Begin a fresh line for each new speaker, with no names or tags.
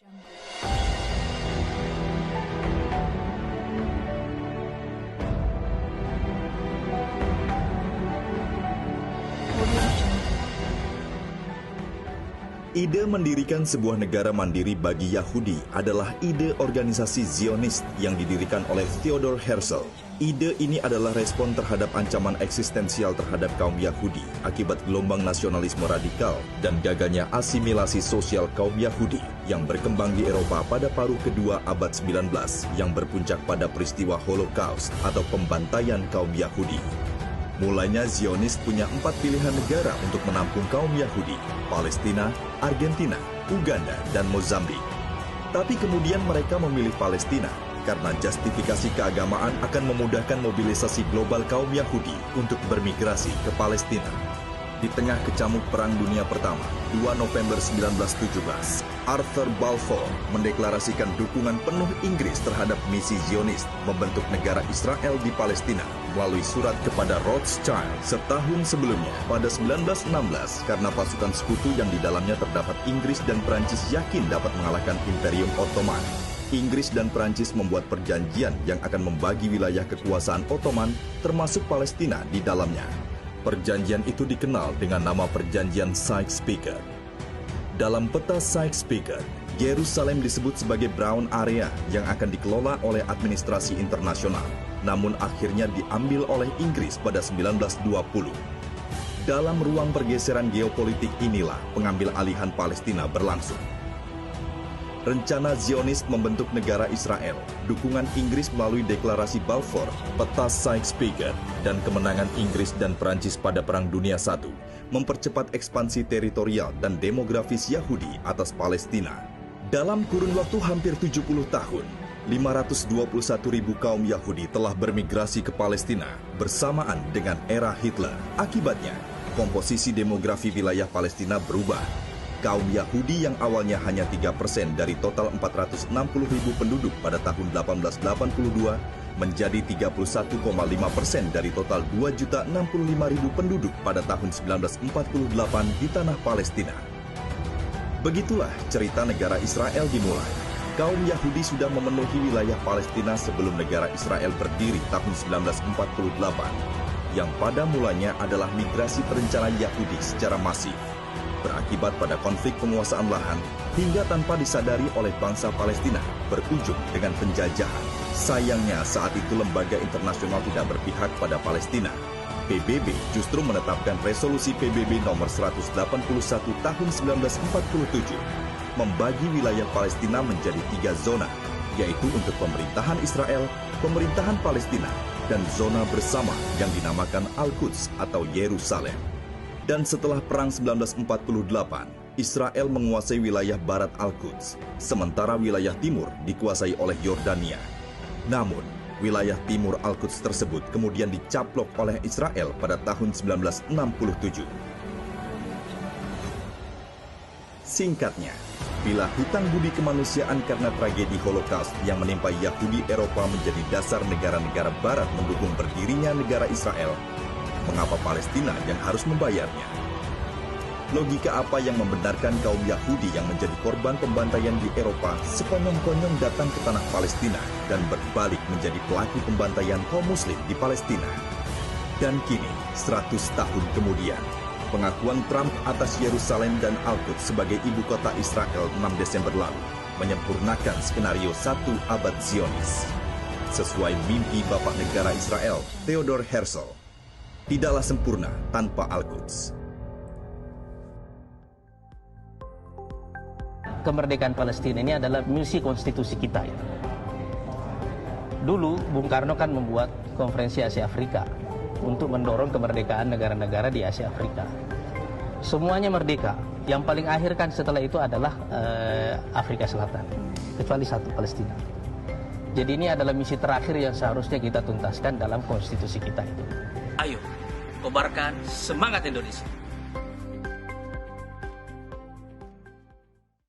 Ide mendirikan sebuah negara mandiri bagi Yahudi adalah ide organisasi Zionis yang didirikan oleh Theodor Herzl. Ide ini adalah respon terhadap ancaman eksistensial terhadap kaum Yahudi akibat gelombang nasionalisme radikal dan gagalnya asimilasi sosial kaum Yahudi yang berkembang di Eropa pada paruh kedua abad 19 yang berpuncak pada peristiwa Holocaust atau pembantaian kaum Yahudi. Mulanya Zionis punya 4 pilihan negara untuk menampung kaum Yahudi, Palestina, Argentina, Uganda, dan Mozambik. Tapi kemudian mereka memilih Palestina karena justifikasi keagamaan akan memudahkan mobilisasi global kaum Yahudi untuk bermigrasi ke Palestina. Di tengah kecamuk Perang Dunia Pertama, 2 November 1917, Arthur Balfour mendeklarasikan dukungan penuh Inggris terhadap misi Zionis membentuk negara Israel di Palestina melalui surat kepada Rothschild setahun sebelumnya pada 1916 karena pasukan sekutu yang di dalamnya terdapat Inggris dan Perancis yakin dapat mengalahkan Imperium Ottoman. Inggris dan Perancis membuat perjanjian yang akan membagi wilayah kekuasaan Ottoman termasuk Palestina di dalamnya. Perjanjian itu dikenal dengan nama Perjanjian Sykes-Picot. Dalam peta Sykes-Picot, Yerusalem disebut sebagai Brown Area yang akan dikelola oleh administrasi internasional, namun akhirnya diambil oleh Inggris pada 1920. Dalam ruang pergeseran geopolitik inilah pengambil alihan Palestina berlangsung. Rencana Zionis membentuk negara Israel, dukungan Inggris melalui deklarasi Balfour, peta Sykes-Picot, dan kemenangan Inggris dan Perancis pada Perang Dunia I mempercepat ekspansi teritorial dan demografis Yahudi atas Palestina. Dalam kurun waktu hampir 70 tahun, 521.000 kaum Yahudi telah bermigrasi ke Palestina bersamaan dengan era Hitler. Akibatnya, komposisi demografi wilayah Palestina berubah. Kaum Yahudi yang awalnya hanya 3% dari total 460.000 penduduk pada tahun 1882 menjadi 31,5% dari total 2.065.000 penduduk pada tahun 1948 di tanah Palestina. Begitulah cerita negara Israel dimulai. Kaum Yahudi sudah memenuhi wilayah Palestina sebelum negara Israel berdiri tahun 1948, yang pada mulanya adalah migrasi terencana Yahudi secara masif. Berakibat pada konflik penguasaan lahan hingga tanpa disadari oleh bangsa Palestina berujung dengan penjajahan. Sayangnya saat itu lembaga internasional tidak berpihak pada Palestina. PBB justru menetapkan resolusi PBB nomor 181 tahun 1947 membagi wilayah Palestina menjadi 3 zona, yaitu untuk pemerintahan Israel, pemerintahan Palestina, dan zona bersama yang dinamakan Al-Quds atau Yerusalem. Dan setelah Perang 1948, Israel menguasai wilayah barat Al-Quds, sementara wilayah timur dikuasai oleh Yordania. Namun, wilayah timur Al-Quds tersebut kemudian dicaplok oleh Israel pada tahun 1967. Singkatnya, bila hutang budi kemanusiaan karena tragedi Holocaust yang menimpa Yahudi Eropa menjadi dasar negara-negara barat mendukung berdirinya negara Israel, mengapa Palestina yang harus membayarnya? Logika apa yang membenarkan kaum Yahudi yang menjadi korban pembantaian di Eropa sekonyong-konyong datang ke tanah Palestina dan berbalik menjadi pelaku pembantaian kaum Muslim di Palestina? Dan kini, 100 tahun kemudian, pengakuan Trump atas Yerusalem dan Al-Quds sebagai ibu kota Israel 6 Desember lalu menyempurnakan skenario 1 abad Zionis. Sesuai mimpi Bapak Negara Israel, Theodor Herzl, tidaklah sempurna tanpa Al-Quds.
Kemerdekaan Palestina ini adalah misi konstitusi kita. Dulu Bung Karno kan membuat konferensi Asia Afrika untuk mendorong kemerdekaan negara-negara di Asia Afrika. Semuanya merdeka. Yang paling akhir kan setelah itu adalah Afrika Selatan, kecuali satu, Palestina. Jadi ini adalah misi terakhir yang seharusnya kita tuntaskan dalam konstitusi kita itu.
Ayo, kobarkan semangat Indonesia.